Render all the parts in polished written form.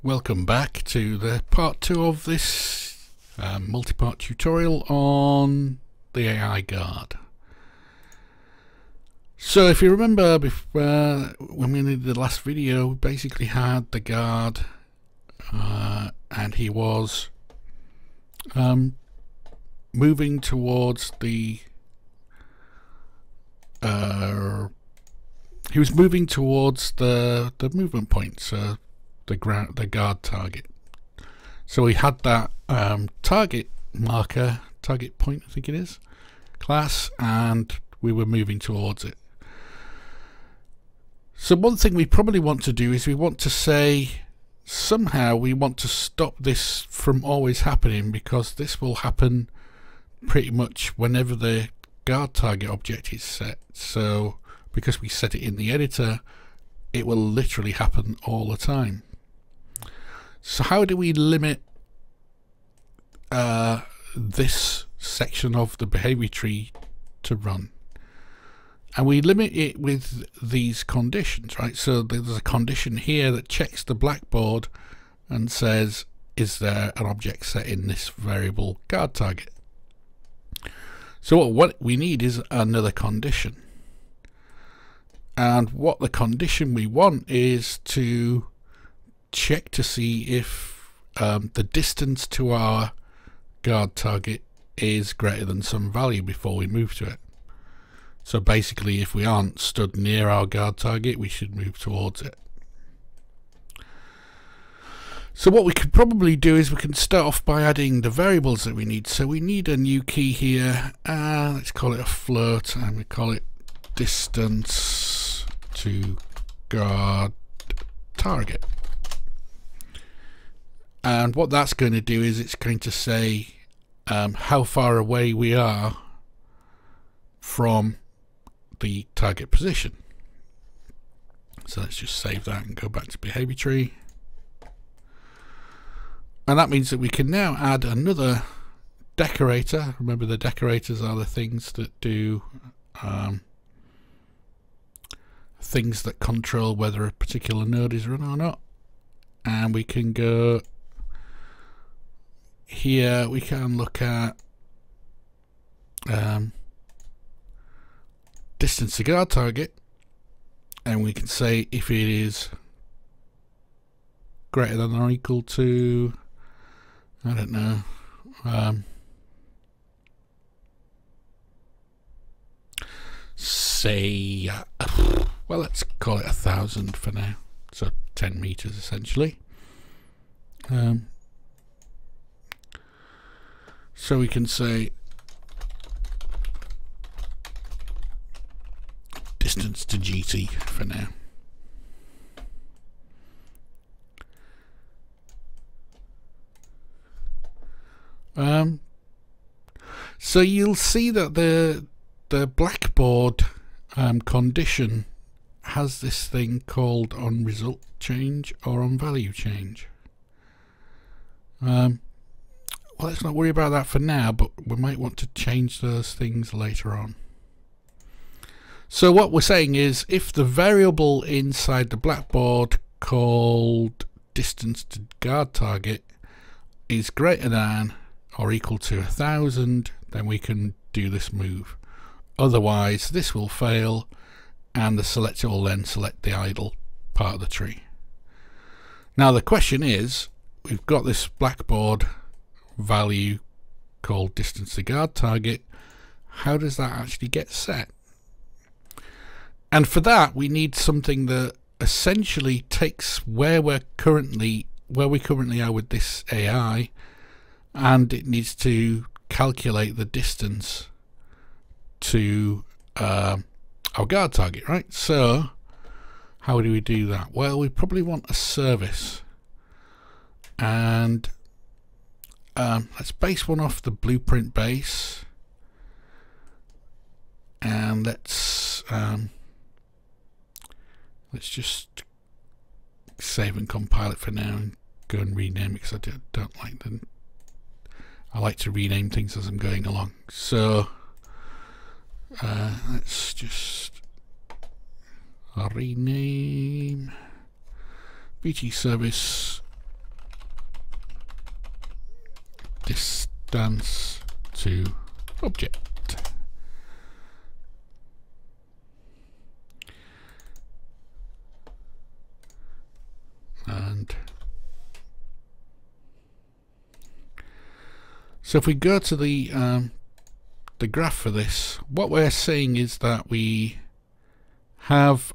Welcome back to the part 2 of this multi-part tutorial on the AI guard. So if you remember when we did the last video, we basically had the guard and he was moving towards the movement point, so the guard target. So we had that target marker, target point I think it is, class, and we were moving towards it. So one thing we probably want to do is we want to say somehow we want to stop this from always happening, because this will happen pretty much whenever the guard target object is set. So because we set it in the editor, it will literally happen all the time. So how do we limit this section of the behavior tree to run? And we limit it with these conditions, right? So there's a condition here that checks the blackboard and says, is there an object set in this variable guard target? So what we need is another condition. And what the condition we want is to check to see if the distance to our guard target is greater than some value before we move to it. So basically, if we aren't stood near our guard target, we should move towards it. So what we could probably do is we can start off by adding the variables that we need. So we need a new key here, let's call it a float, and we call it distance to guard target. And what that's going to do is it's going to say how far away we are from the target position. So let's just save that and go back to behavior tree. And that means that we can now add another decorator. Remember, the decorators are the things that do things that control whether a particular node is run or not. And we can go here, we can look at distance to guard target, and we can say if it is greater than or equal to, I don't know, say well, let's call it 1,000 for now, so 10 meters essentially. So we can say distance to GT for now. So you'll see that the blackboard condition has this thing called on result change or on value change. Well, let's not worry about that for now, but we might want to change those things later on. So what we're saying is, if the variable inside the blackboard called distance to guard target is greater than or equal to 1,000, then we can do this move. Otherwise, this will fail, and the selector will then select the idle part of the tree. Now the question is, we've got this blackboard value called distance to guard target. How does that actually get set? And for that, we need something that essentially takes where we currently are with this AI, and it needs to calculate the distance to our guard target, right? So how do we do that? Well, we probably want a service, and let's base one off the blueprint base, and let's just save and compile it for now and go and rename it, because I don't like them. I like to rename things as I'm going along. So let's just rename BT service distance to object. And so if we go to the graph for this, what we're seeing is that we have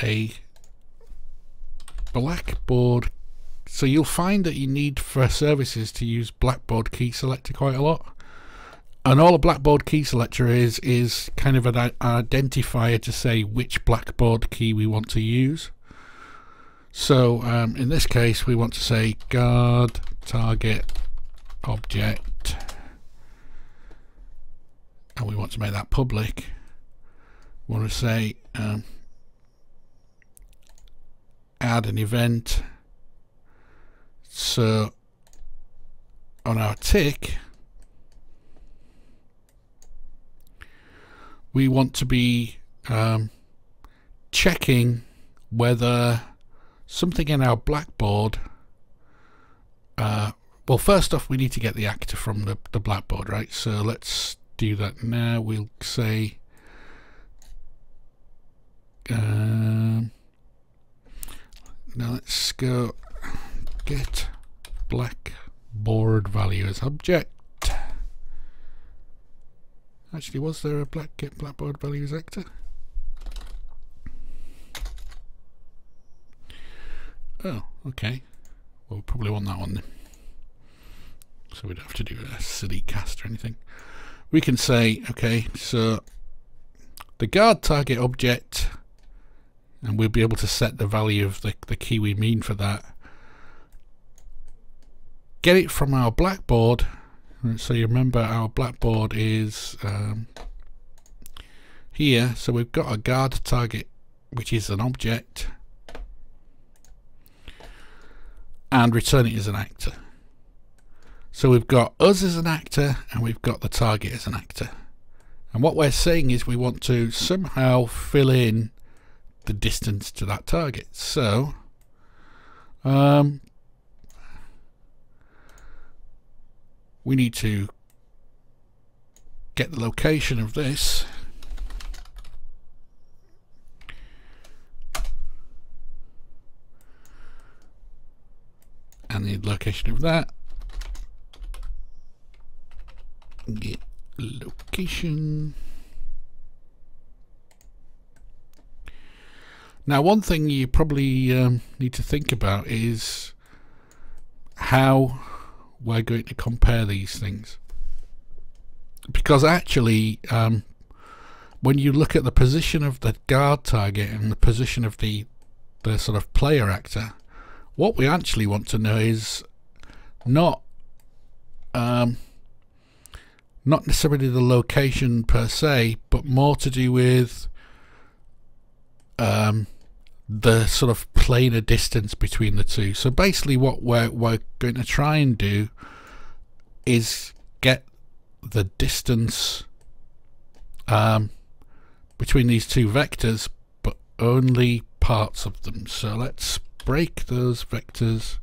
a blackboard. So you'll find that you need for services to use blackboard key selector quite a lot, and all a blackboard key selector is kind of an identifier to say which blackboard key we want to use. So in this case we want to say guard target object, and we want to make that public. We want to say add an event. So on our tick we want to be checking whether something in our blackboard, well, first off we need to get the actor from the blackboard, right? So let's do that now. We'll say now let's go get blackboard value as object. Actually, was there a get blackboard value as actor? Oh, okay. Well, we'll probably want that one then. So we don't have to do a silly cast or anything. We can say, okay, so the guard target object, and we'll be able to set the value of the key we mean for that. Get it from our blackboard. So you remember our blackboard is here. So we've got a guard target, which is an object, and return it as an actor. So we've got us as an actor and we've got the target as an actor. And what we're saying is we want to somehow fill in the distance to that target. So we need to get the location of this, and the location of that. Get location. Now, one thing you probably need to think about is how we're going to compare these things, because actually when you look at the position of the guard target and the position of the sort of player actor, what we actually want to know is not necessarily the location per se, but more to do with the sort of planar distance between the two. So basically what we're going to try and do is get the distance between these two vectors, but only parts of them. So let's break those vectors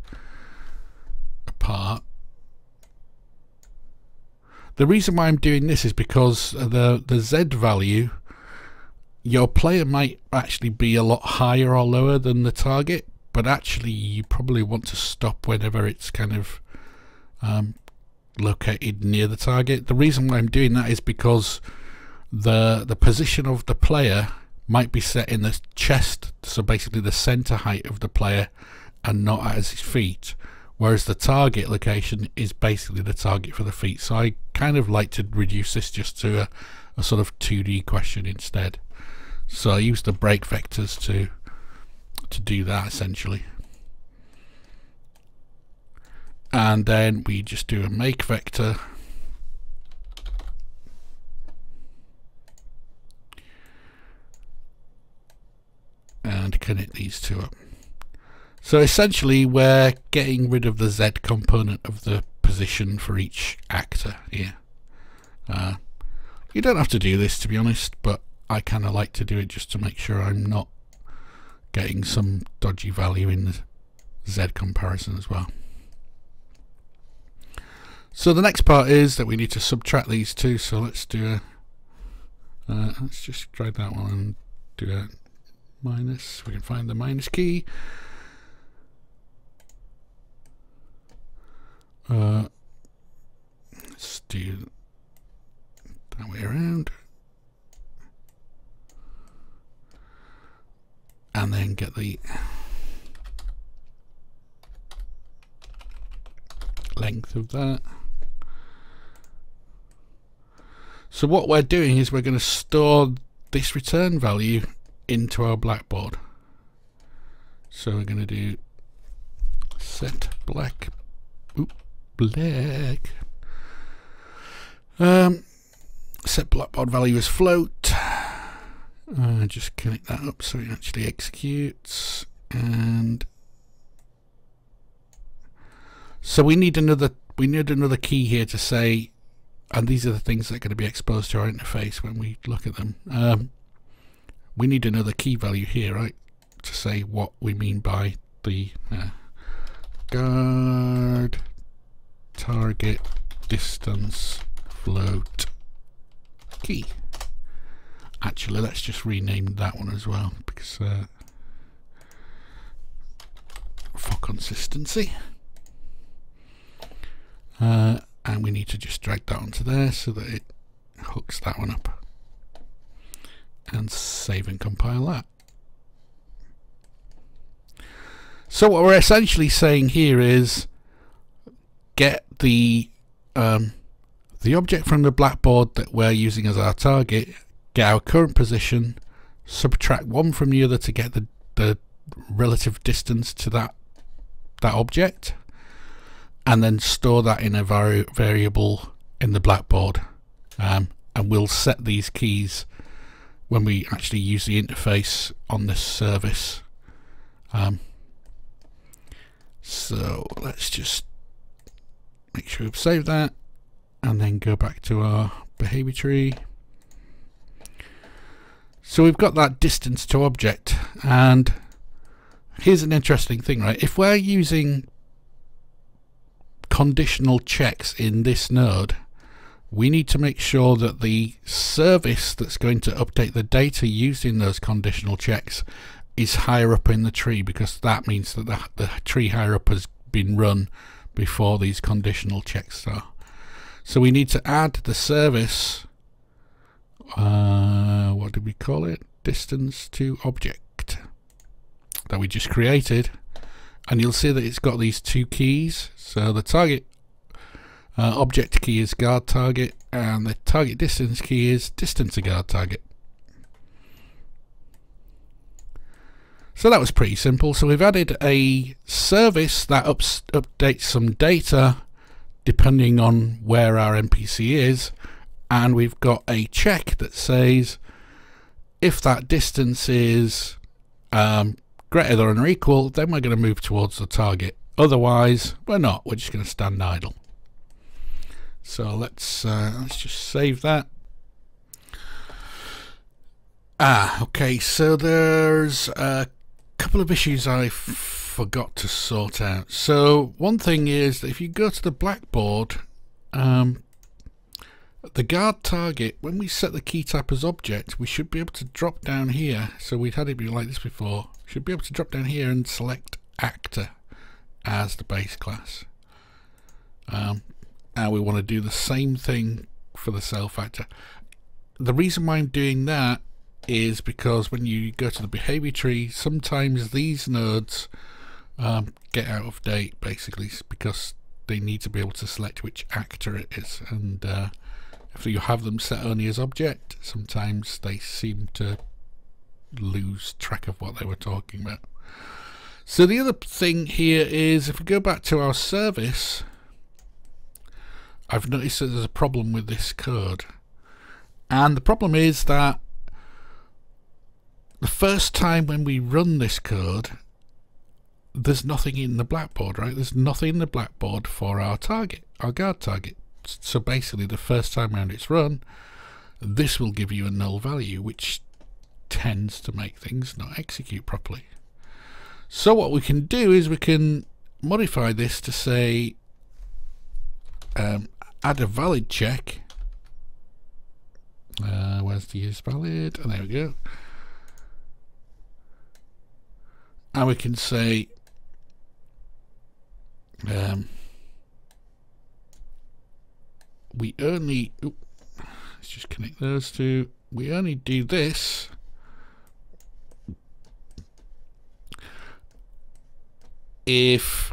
apart. The reason why I'm doing this is because the Z value, your player might actually be a lot higher or lower than the target, but actually you probably want to stop whenever it's kind of located near the target. The reason why I'm doing that is because the position of the player might be set in the chest, so basically the center height of the player, and not at his feet, whereas the target location is basically the target for the feet. So I kind of like to reduce this just to a sort of 2D question instead. So I use the break vectors to do that essentially. And then we just do a make vector, and connect these two up. So essentially we're getting rid of the Z component of the position for each actor here. You don't have to do this, to be honest, but I kind of like to do it just to make sure I'm not getting some dodgy value in the Z comparison as well. So the next part is that we need to subtract these two. So let's do a let's just drag that one and do a minus. We can find the minus key. Let's do that way around, and then get the length of that. So what we're doing is we're going to store this return value into our blackboard. So we're going to do set black set blackboard value as float. Just connect that up so it actually executes. And so we need another key here to say, and these are the things that are going to be exposed to our interface when we look at them. We need another key value here, right, to say what we mean by the guard target distance float key. Actually, let's just rename that one as well, because for consistency. And we need to just drag that onto there so that it hooks that one up. And save and compile that. So what we're essentially saying here is get the object from the blackboard that we're using as our target, get our current position, subtract one from the other to get the relative distance to that object, and then store that in a variable in the blackboard. And we'll set these keys when we actually use the interface on this service. So let's just make sure we've saved that and then go back to our behavior tree. So we've got that distance to object, and here's an interesting thing, right? If we're using conditional checks in this node, we need to make sure that the service that's going to update the data using those conditional checks is higher up in the tree, because that means that the tree higher up has been run before these conditional checks are. So we need to add the service, what did we call it? Distance to object that we just created. And you'll see that it's got these two keys. So the target object key is guard target, and the target distance key is distance to guard target. So that was pretty simple. So we've added a service that updates some data depending on where our NPC is, and we've got a check that says if that distance is greater than or equal, then we're going to move towards the target. Otherwise, we're not. We're just going to stand idle. So let's just save that. Okay. So there's a couple of issues I forgot to sort out. So one thing is that if you go to the blackboard, the guard target, when we set the key type as object, we should be able to drop down here. So we'd had it be like this before. Should be able to drop down here and select actor as the base class. And we want to do the same thing for the self actor. The reason why I'm doing that is because when you go to the behavior tree, sometimes these nodes get out of date, basically, because they need to be able to select which actor it is. And if you have them set only as object, sometimes they seem to lose track of what they were talking about. So the other thing here is, if we go back to our service, I've noticed that there's a problem with this code. And the problem is that the first time when we run this code, there's nothing in the blackboard, right? There's nothing in the blackboard for our target, our guard target. So basically the first time around it's run, this will give you a null value, which tends to make things not execute properly. So what we can do is we can modify this to say add a valid check. Where's the use valid? And there we go. And we can say we only, let's just connect those two. We only do this if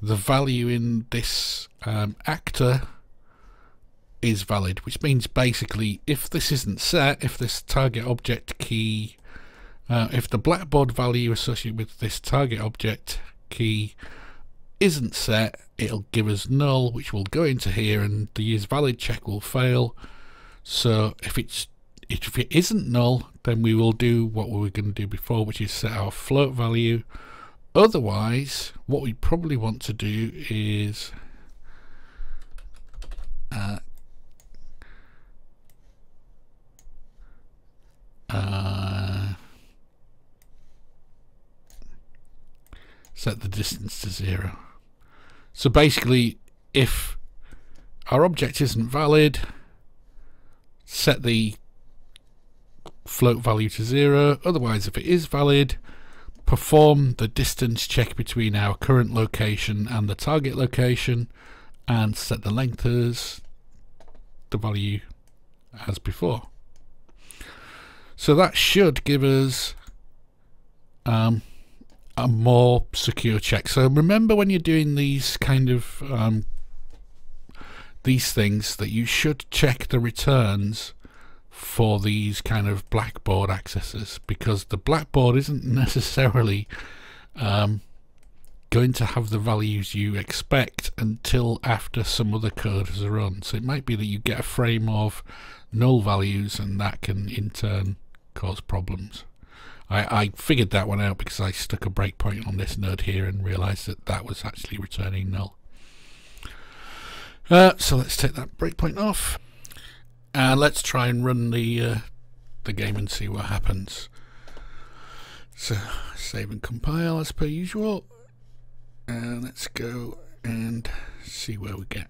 the value in this actor is valid, which means basically if this isn't set, if this target object key, if the blackboard value associated with this target object key isn't set, it'll give us null, which will go into here, and the use valid check will fail. So if it isn't null, then we will do what we were going to do before, which is set our float value. Otherwise, what we probably want to do is set the distance to 0. So basically, if our object isn't valid, set the float value to 0. Otherwise, if it is valid, perform the distance check between our current location and the target location and set the length as the value as before. So that should give us a more secure check. So remember, when you're doing these kind of these things, that you should check the returns for these kind of blackboard accesses, because the blackboard isn't necessarily going to have the values you expect until after some other code has run. So it might be that you get a frame of null values, and that can in turn cause problems. I figured that one out because I stuck a breakpoint on this node here and realized that that was actually returning null. So let's take that breakpoint off, and let's try and run the game and see what happens. So save and compile as per usual, and let's go and see where we get.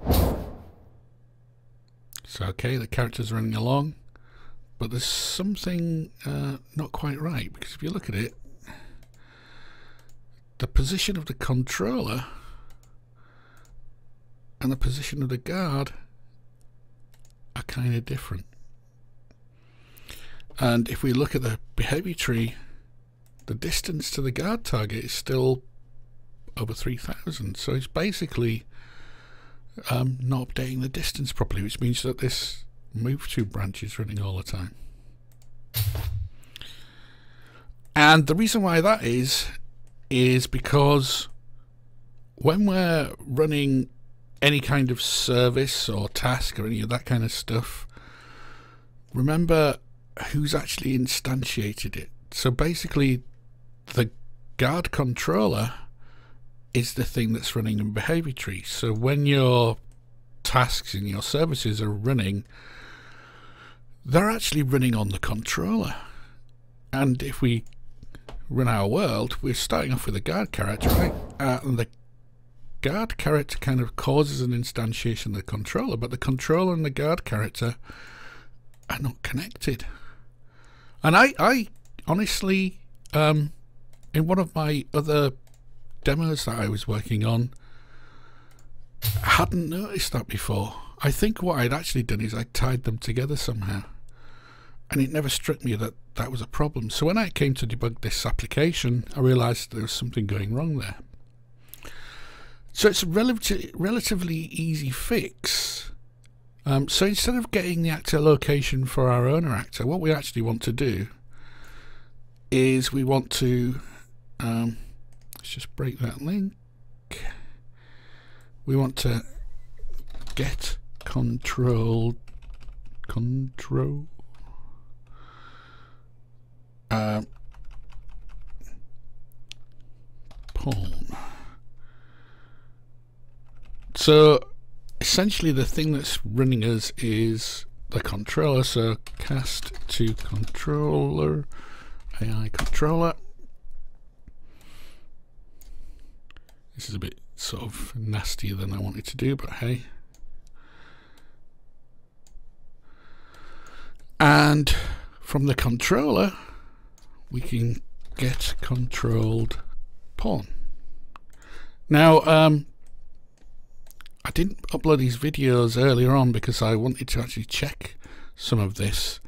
So okay, the character's running along, but there's something not quite right, because if you look at it, the position of the controller and the position of the guard are kind of different. And if we look at the behavior tree, the distance to the guard target is still over 3000. So it's basically not updating the distance properly, which means that this move to branch is running all the time. And the reason why that is because when we're running any kind of service or task or any of that kind of stuff, remember who's actually instantiated it. So basically the guard controller is the thing that's running in behavior tree. So when your tasks and your services are running, they're actually running on the controller. And if we run our world, we're starting off with a guard character, right? And the guard character kind of causes an instantiation of the controller, but the controller and the guard character are not connected. And I honestly, in one of my other demos that I was working on, hadn't noticed that before. I think what I'd actually done is I tied them together somehow, and it never struck me that that was a problem. So when I came to debug this application, I realized there was something going wrong there. So it's a relatively easy fix. So instead of getting the actor location for our owner actor, what we actually want to do is we want to let's just break that link. We want to get control pawn. So essentially the thing that's running us is the controller. So cast to controller, AI controller, This is a bit sort of nastier than I wanted to do, but hey. And from the controller, we can get controlled pawn. Now, I didn't upload these videos earlier on because I wanted to actually check some of this.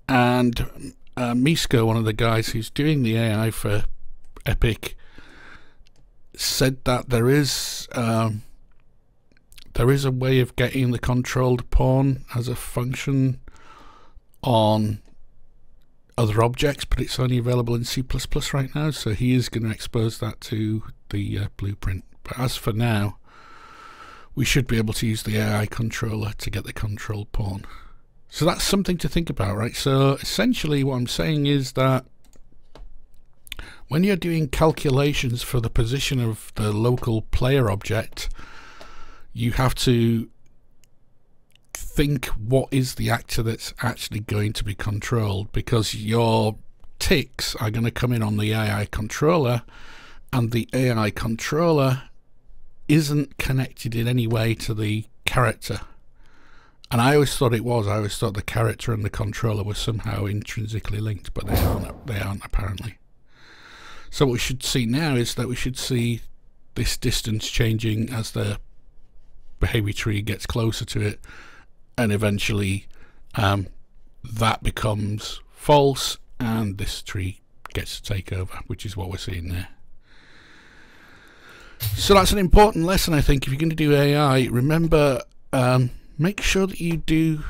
And Misko, one of the guys who's doing the AI for Epic, said that there is a way of getting the controlled pawn as a function on other objects, but it's only available in C++ right now, so he is going to expose that to the blueprint. But as for now, we should be able to use the AI controller to get the controlled pawn. So that's something to think about, right? So essentially what I'm saying is that when you're doing calculations for the position of the local player object, you have to think what is the actor that's actually going to be controlled, because your ticks are going to come in on the AI controller, and the AI controller isn't connected in any way to the character. And I always thought it was. I always thought the character and the controller were somehow intrinsically linked, but they aren't apparently. So what we should see now is that we should see this distance changing as the behavior tree gets closer to it, and eventually that becomes false and this tree gets to take over, which is what we're seeing there. So that's an important lesson, I think. If you're going to do AI, remember, make sure that you do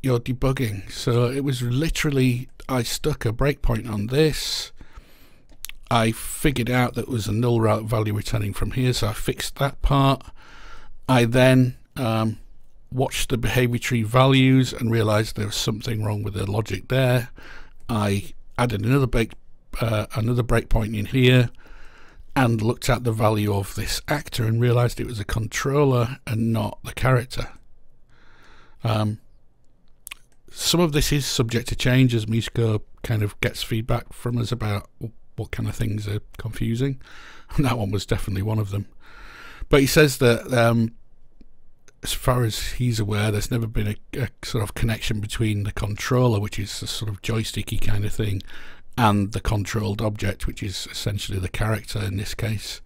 your debugging. So it was literally, I stuck a breakpoint on this, I figured out that it was a null value returning from here, so I fixed that part. I then watched the behavior tree values and realized there was something wrong with the logic there. I added another breakpoint in here and looked at the value of this actor and realized it was a controller and not the character. Some of this is subject to change as Misko kind of gets feedback from us about what kind of things are confusing, and that one was definitely one of them. But he says that as far as he's aware, there's never been a sort of connection between the controller, which is a sort of joysticky kind of thing, and the controlled object, which is essentially the character in this case.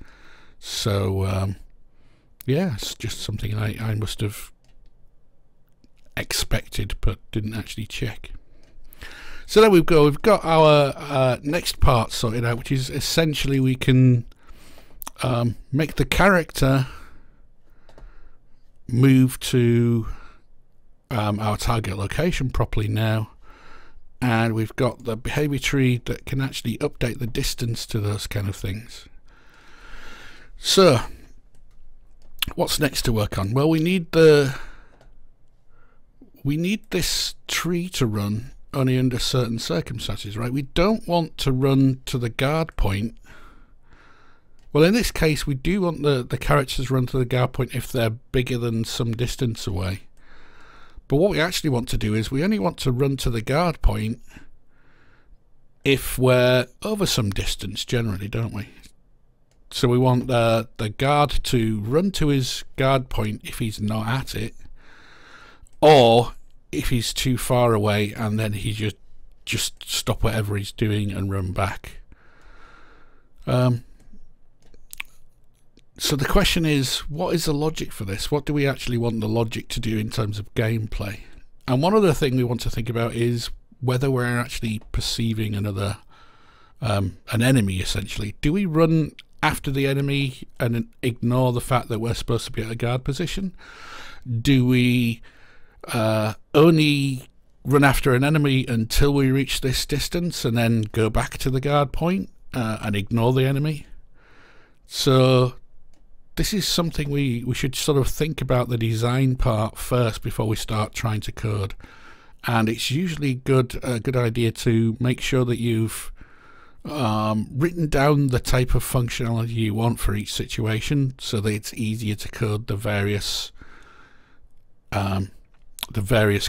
So yeah, it's just something I must have expected but didn't actually check. So there we go. We've got our next part sorted out, which is essentially we can make the character move to our target location properly now, and we've got the behavior tree that can actually update the distance to those kind of things. So what's next to work on? Well, we need this tree to run only under certain circumstances, right? We don't want to run to the guard point. Well, in this case, we do want the characters run to the guard point if they're bigger than some distance away. But what we actually want to do is we only want to run to the guard point if we're over some distance generally, don't we? So we want the guard to run to his guard point if he's not at it, or if he's too far away, and then he just stop whatever he's doing and run back. So the question is, what is the logic for this? What do we actually want the logic to do in terms of gameplay? And one other thing we want to think about is whether we're actually perceiving another an enemy, essentially. Do we run after the enemy and ignore the fact that we're supposed to be at a guard position? Do we only run after an enemy until we reach this distance and then go back to the guard point and ignore the enemy? So this is something we should sort of think about the design part first before we start trying to code. And it's usually a good idea to make sure that you've written down the type of functionality you want for each situation, so that it's easier to code the various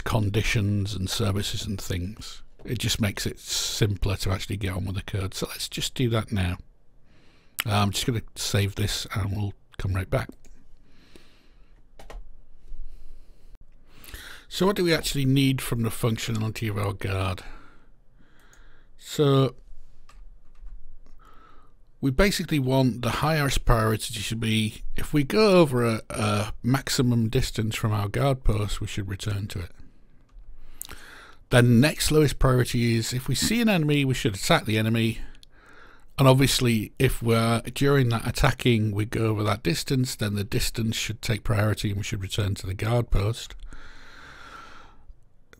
conditions and services and things. It just makes it simpler to actually get on with the code. So let's just do that now. I'm just going to save this and we'll come right back. So what do we actually need from the functionality of our guard? So we basically want the highest priority to be, if we go over a maximum distance from our guard post, we should return to it. Then next lowest priority is, if we see an enemy, we should attack the enemy. And obviously, if we're during that attacking, we go over that distance, then the distance should take priority and we should return to the guard post.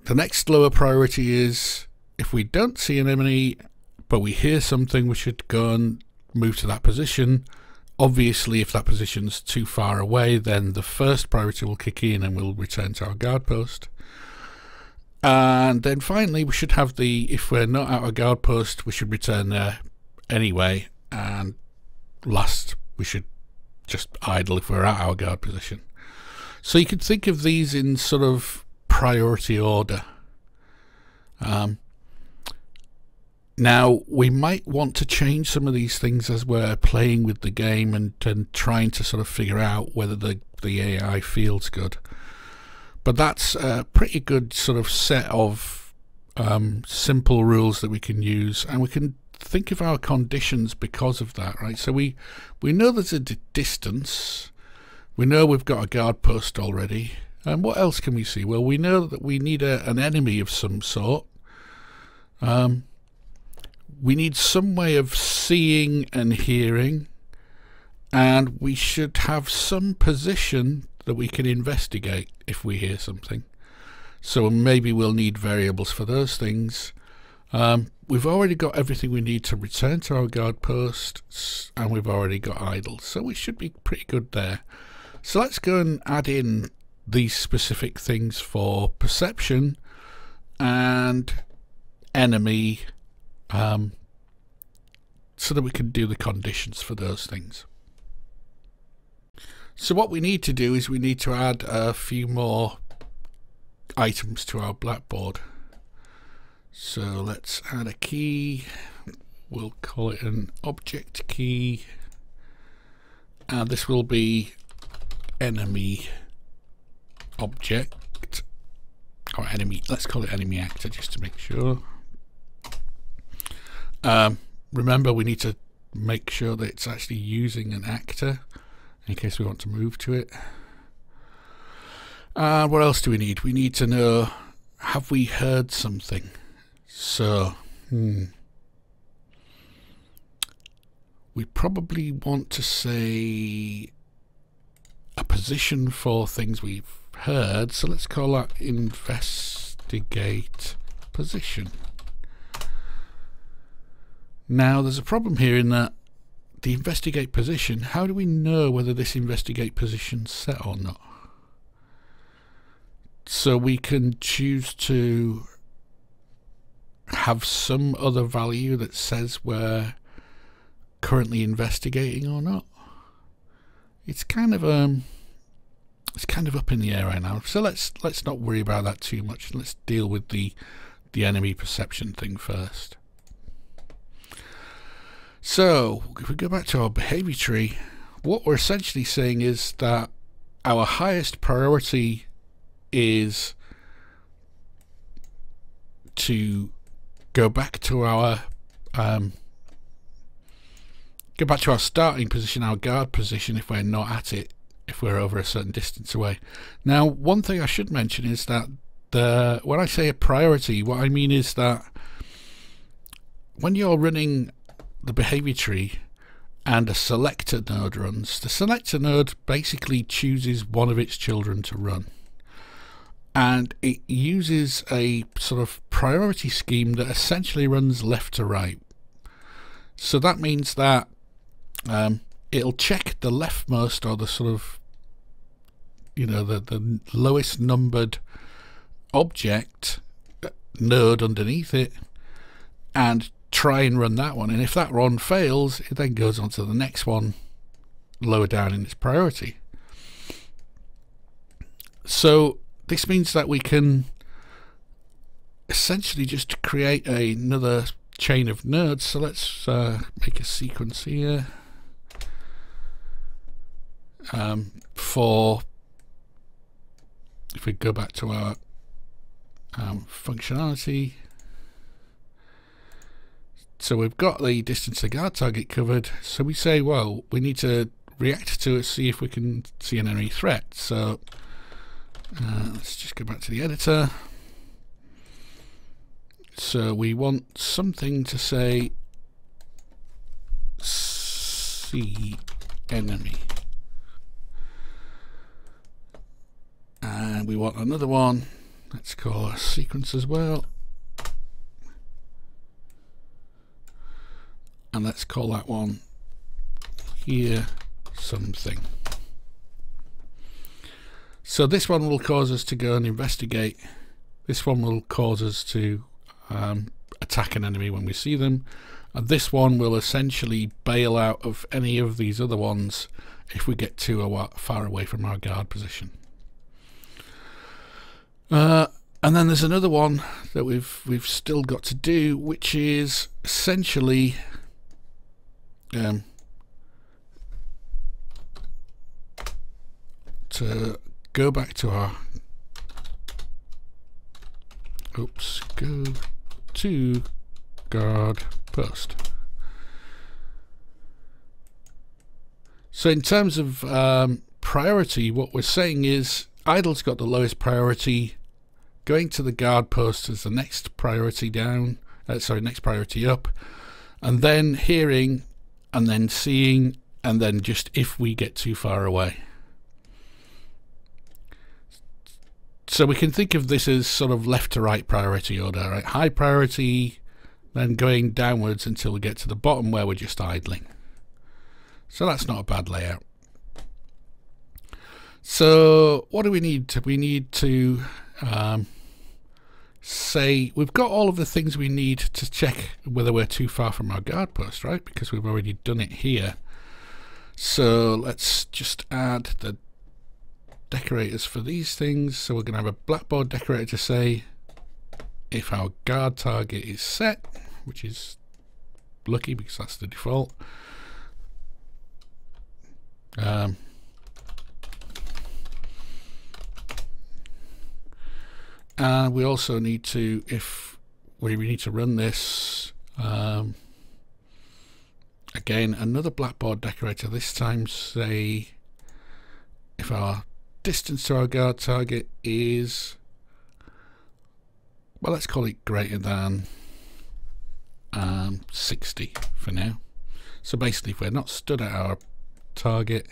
The next lower priority is, if we don't see an enemy, but we hear something, we should go and move to that position. Obviously, if that position's too far away, then the first priority will kick in and we'll return to our guard post. And then finally, we should have if we're not at our guard post, we should return there anyway. And last, we should just idle if we're at our guard position. So you could think of these in sort of priority order. Now, we might want to change some of these things as we're playing with the game and trying to sort of figure out whether the AI feels good. But that's a pretty good sort of set of simple rules that we can use, and we can think of our conditions because of that, right? So we know there's a distance. We know we've got a guard post already. And what else can we see? Well, we know that we need an enemy of some sort. We need some way of seeing and hearing, and we should have some position that we can investigate if we hear something. So maybe we'll need variables for those things. We've already got everything we need to return to our guard post, and we've already got idle, so we should be pretty good there. So let's go and add in these specific things for perception and enemy, so that we can do the conditions for those things. So what we need to do is we need to add a few more items to our blackboard. So let's add a key. We'll call it an object key, and this will be enemy object, or enemy, let's call it enemy actor just to make sure. Remember, we need to make sure that it's actually using an actor in case we want to move to it. What else do we need? We need to know, have we heard something? So we probably want to say a position for things we've heard, so let's call that investigate position. Now there's a problem here in that the investigate position, how do we know whether this investigate position's set or not? So we can choose to have some other value that says we're currently investigating or not. It's kind of up in the air right now. So let's not worry about that too much. Let's deal with the enemy perception thing first. So if we go back to our behavior tree, what we're essentially saying is that our highest priority is to go back to our starting position, our guard position, if we're not at it, if we're over a certain distance away. Now, one thing I should mention is that when I say a priority, what I mean is that when you're running the behavior tree and a selector node runs, the selector node basically chooses one of its children to run, and it uses a sort of priority scheme that essentially runs left to right. So that means that it'll check the leftmost, or the sort of, you know, the lowest numbered object node underneath it, and try and run that one, and if that run fails, it then goes on to the next one lower down in its priority. So this means that we can essentially just create another chain of nodes. So let's make a sequence here. for, if we go back to our functionality, so we've got the distance to guard target covered, so we say, well, we need to react to it, see if we can see an enemy threat. So let's just go back to the editor. So we want something to say see enemy, and we want another one, let's call a sequence as well, and let's call that one here something. So this one will cause us to go and investigate, this one will cause us to attack an enemy when we see them, and this one will essentially bail out of any of these other ones if we get too far away from our guard position. And then there's another one that we've still got to do, which is essentially to go back to our go to guard post. So in terms of priority, what we're saying is idle's got the lowest priority, going to the guard post is the next priority down, next priority up, and then hearing, and then seeing, and then just if we get too far away. So we can think of this as sort of left to right priority order, right? High priority, then going downwards until we get to the bottom where we're just idling. So that's not a bad layout. So what do we need? We need to say we've got all of the things we need to check whether we're too far from our guard post, right? Because we've already done it here. So let's just add the decorators for these things. So we're going to have a blackboard decorator to say if our guard target is set, which is lucky because that's the default. And we also need to, if we need to run this, again, another blackboard decorator, this time say if our distance to our guard target is, well, let's call it greater than 60 for now. So basically if we're not stood at our target,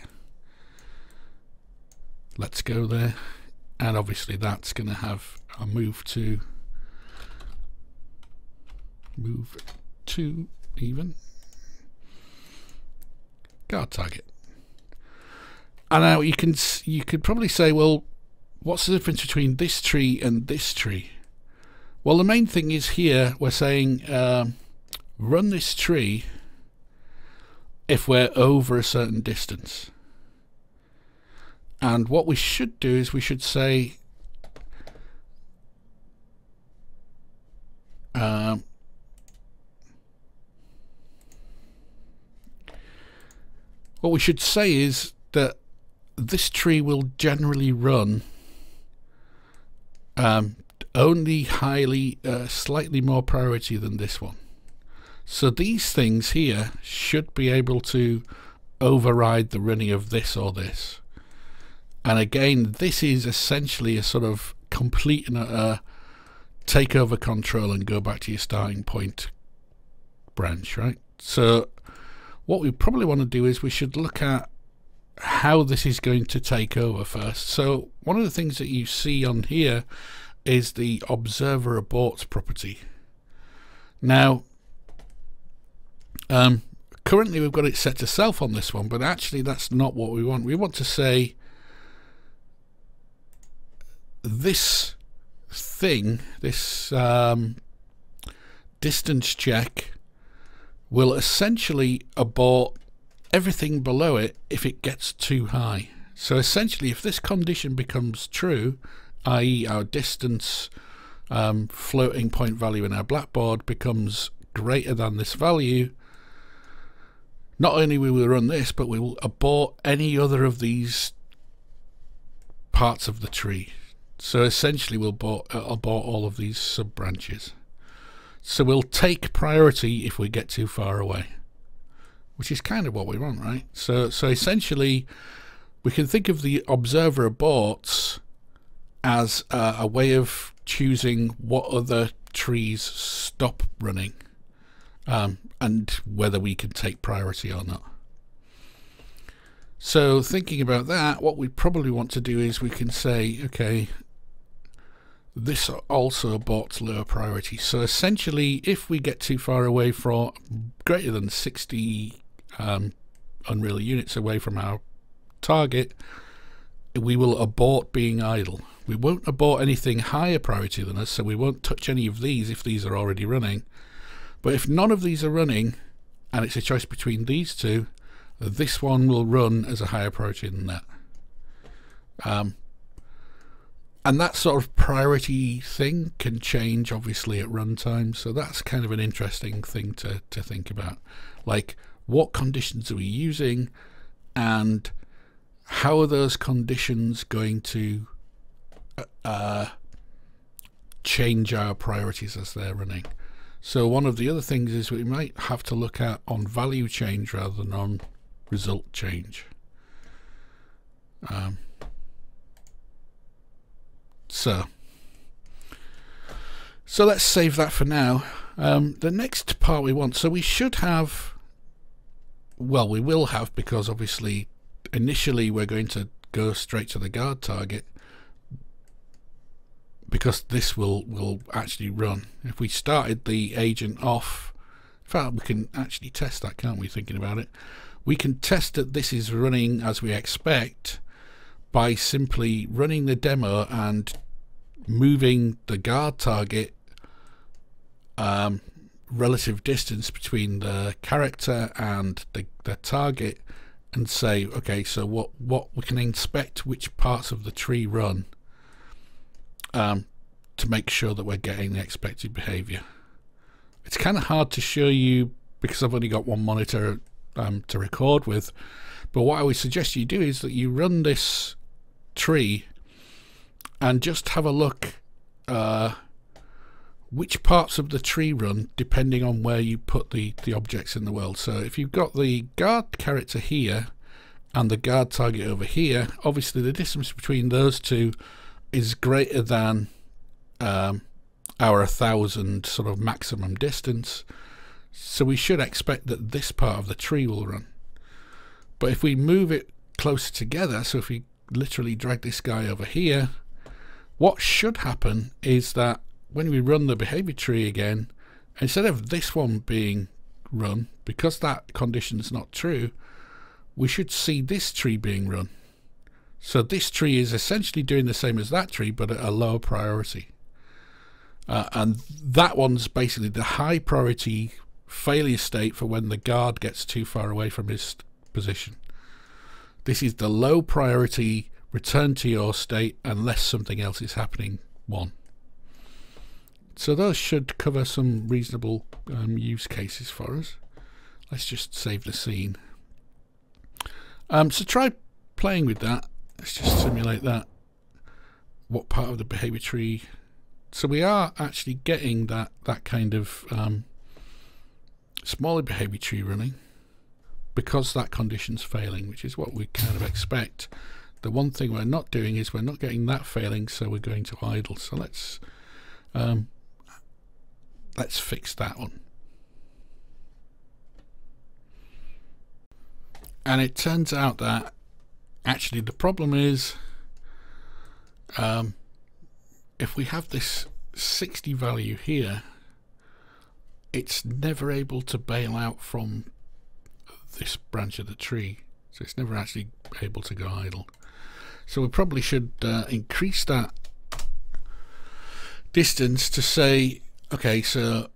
let's go there, and obviously that's going to have a move to even guard target. And now you could probably say, well, what's the difference between this tree and this tree? Well, the main thing is here we're saying run this tree if we're over a certain distance. And what we should do is we should say what we should say is that this tree will generally run only slightly more priority than this one. So these things here should be able to override the running of this or this. And again, this is essentially a sort of complete and utter take over control and go back to your starting point branch, right? So what we probably want to do is we should look at how this is going to take over first. So one of the things that you see on here is the observer aborts property. Now currently we've got it set to self on this one, but actually that's not what we want. We want to say this thing, this distance check will essentially abort everything below it if it gets too high. So essentially if this condition becomes true, i.e. our distance floating point value in our blackboard becomes greater than this value, not only will we run this, but we will abort any other of these parts of the tree. So essentially we'll abort all of these sub branches. So we'll take priority if we get too far away, which is kind of what we want, right? So essentially we can think of the observer aborts as a way of choosing what other trees stop running, and whether we can take priority or not. So thinking about that, what we probably want to do is we can say, okay, this also aborts lower priority. So essentially, if we get too far away from greater than 60 unreal units away from our target, we will abort being idle. We won't abort anything higher priority than us, so we won't touch any of these if these are already running. But if none of these are running, and it's a choice between these two, this one will run as a higher priority than that. And that sort of priority thing can change obviously at runtime, so that's kind of an interesting thing to think about. Like, what conditions are we using, and how are those conditions going to change our priorities as they're running? So one of the other things is we might have to look at on value change rather than on result change. So let's save that for now. The next part we want, so we should have, well, we will have, because obviously initially we're going to go straight to the guard target, because this will actually run. If we started the agent off, in fact we can actually test that, can't we, thinking about it? We can test that this is running as we expect by simply running the demo and moving the guard target relative distance between the character and the target, and say, okay, so what we can inspect which parts of the tree run to make sure that we're getting the expected behavior. It's kind of hard to show you because I've only got one monitor to record with, but what I would suggest you do is that you run this tree and just have a look which parts of the tree run depending on where you put the objects in the world. So if you've got the guard character here and the guard target over here, obviously the distance between those two is greater than our 1000 sort of maximum distance, so we should expect that this part of the tree will run. But if we move it closer together, so if we literally drag this guy over here, what should happen is that when we run the behavior tree again, instead of this one being run, because that condition is not true, we should see this tree being run. So this tree is essentially doing the same as that tree, but at a lower priority. And that one's basically the high priority failure state for when the guard gets too far away from his position. This is the low priority return to your state unless something else is happening one. So those should cover some reasonable use cases for us. Let's just save the scene. So try playing with that. Let's just simulate that. What part of the behavior tree? So we are actually getting that kind of smaller behavior tree running because that condition's failing, which is what we kind of expect. The one thing we're not doing is we're not getting that failing, so we're going to idle. So let's fix that one. And it turns out that actually the problem is if we have this 60 value here, it's never able to bail out from this branch of the tree, so it's never actually able to go idle. So we probably should increase that distance to say, okay, so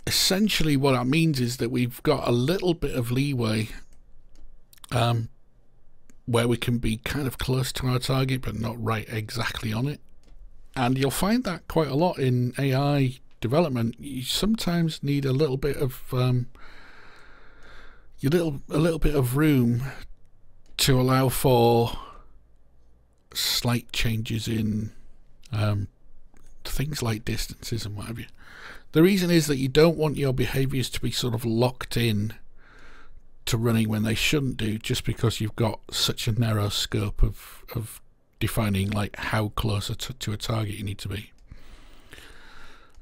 essentially what that means is that we've got a little bit of leeway where we can be kind of close to our target but not right exactly on it. And you'll find that quite a lot in AI development. You sometimes need a little bit of a little bit of room to allow for slight changes in things like distances and what have you. The reason is that you don't want your behaviors to be sort of locked in to running when they shouldn't do, just because you've got such a narrow scope of defining like how close to a target you need to be.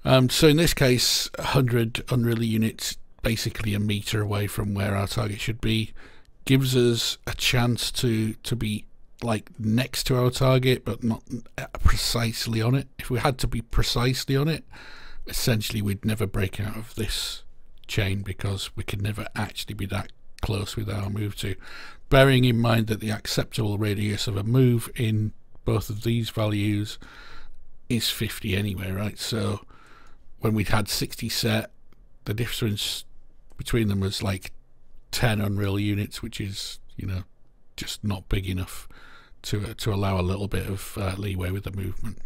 So in this case, 100 unruly units, basically a meter away from where our target should be, gives us a chance to be like next to our target but not precisely on it. If we had to be precisely on it, essentially we'd never break out of this chain because we could never actually be that close with our move to, bearing in mind that the acceptable radius of a move in both of these values is 50 anyway, right? So when we had 60 set, the difference between them was like 10 unreal units, which is, you know, just not big enough to allow a little bit of leeway with the movement.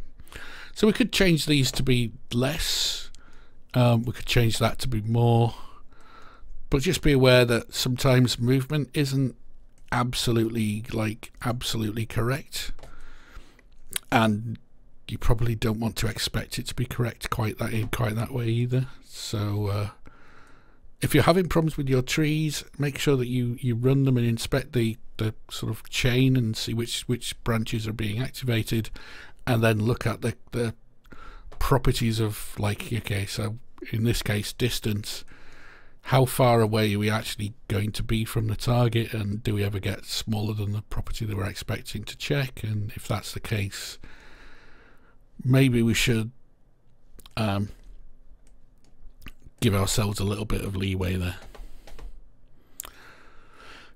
So we could change these to be less, we could change that to be more, but just be aware that sometimes movement isn't absolutely correct, and you probably don't want to expect it to be correct quite that way either. So if you're having problems with your trees, make sure that you run them and inspect the sort of chain and see which branches are being activated, and then look at the properties of, like, okay, so in this case distance, how far away are we actually going to be from the target, and do we ever get smaller than the property that we're expecting to check? And if that's the case, maybe we should give ourselves a little bit of leeway there.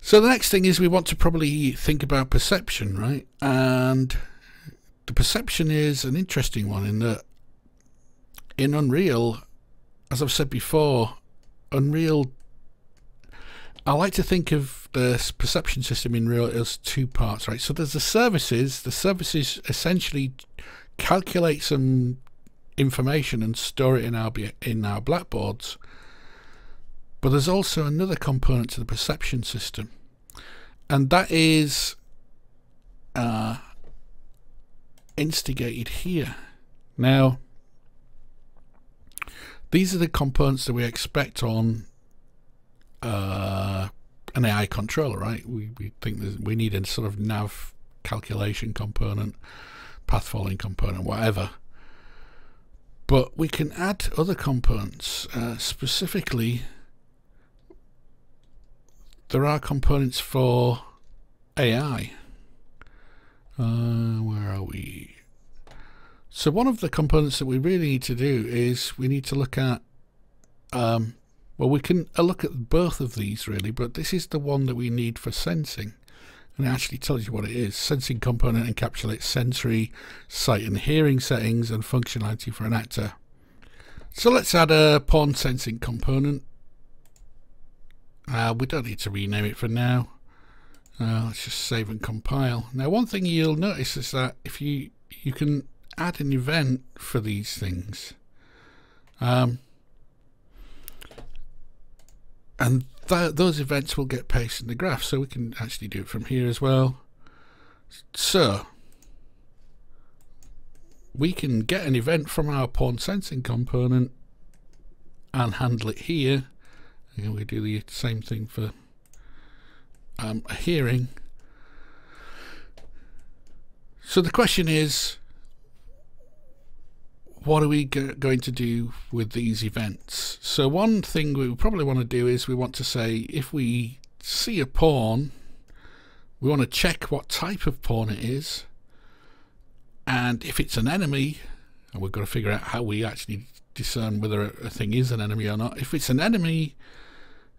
So the next thing is we want to probably think about perception, right? And the perception is an interesting one in that in Unreal, as I've said before, Unreal, I like to think of the perception system in Unreal as two parts, right? So there's the services. The services essentially calculate some information and store it in our blackboards, but there's also another component to the perception system, and that is instigated here. Now these are the components that we expect on an AI controller, right? We think we need a sort of nav calculation component, path following component, whatever. But we can add other components. Specifically, there are components for AI. Where are we? So one of the components that we really need to do is we need to look at, well, we can look at both of these really, but this is the one that we need for sensing. And it actually tells you what it is. Sensing component encapsulates sensory, sight and hearing settings and functionality for an actor. So let's add a pawn sensing component. We don't need to rename it for now. Let's just save and compile. Now one thing you'll notice is that if you can add an event for these things. And those events will get pasted in the graph, so we can actually do it from here as well. So we can get an event from our pawn sensing component and handle it here, and we do the same thing for a hearing. So the question is, what are we going to do with these events? So one thing we probably want to do is we want to say, if we see a pawn, we want to check what type of pawn it is, and if it's an enemy, and we've got to figure out how we actually discern whether a thing is an enemy or not. If it's an enemy,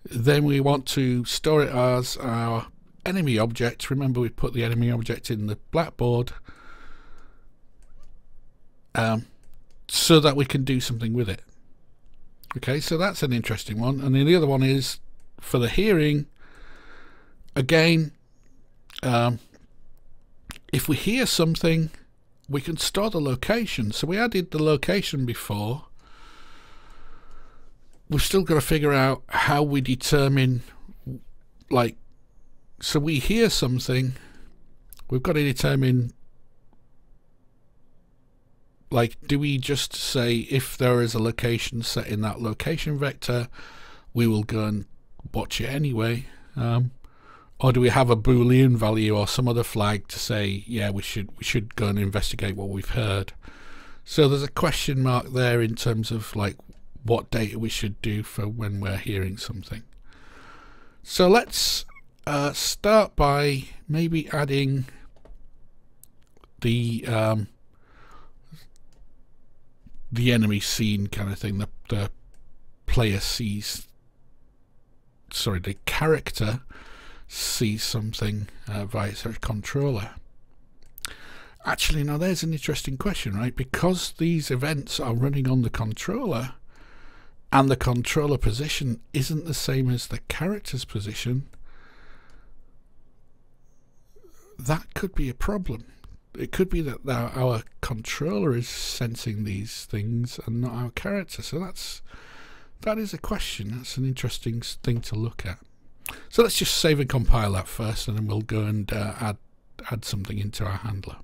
then we want to store it as our enemy object. Remember, we put the enemy object in the blackboard, so that we can do something with it. Okay, so that's an interesting one. And then the other one is for the hearing. Again, if we hear something, we can store the location. So we added the location before. We've still got to figure out how we determine like, so we hear something, we've got to determine, like, do we just say if there is a location set in that location vector, we will go and watch it anyway, or do we have a Boolean value or some other flag to say, yeah, we should go and investigate what we've heard? So there's a question mark there in terms of like what data we should do for when we're hearing something. So let's start by maybe adding the enemy scene kind of thing. The player sees, sorry, the character sees something via its controller. Actually, now there's an interesting question, right? Because these events are running on the controller and the controller position isn't the same as the character's position, that could be a problem. It could be that our controller is sensing these things and not our character. So that is a question. That's an interesting thing to look at. So let's just save and compile that first, and then we'll go and add something into our handler.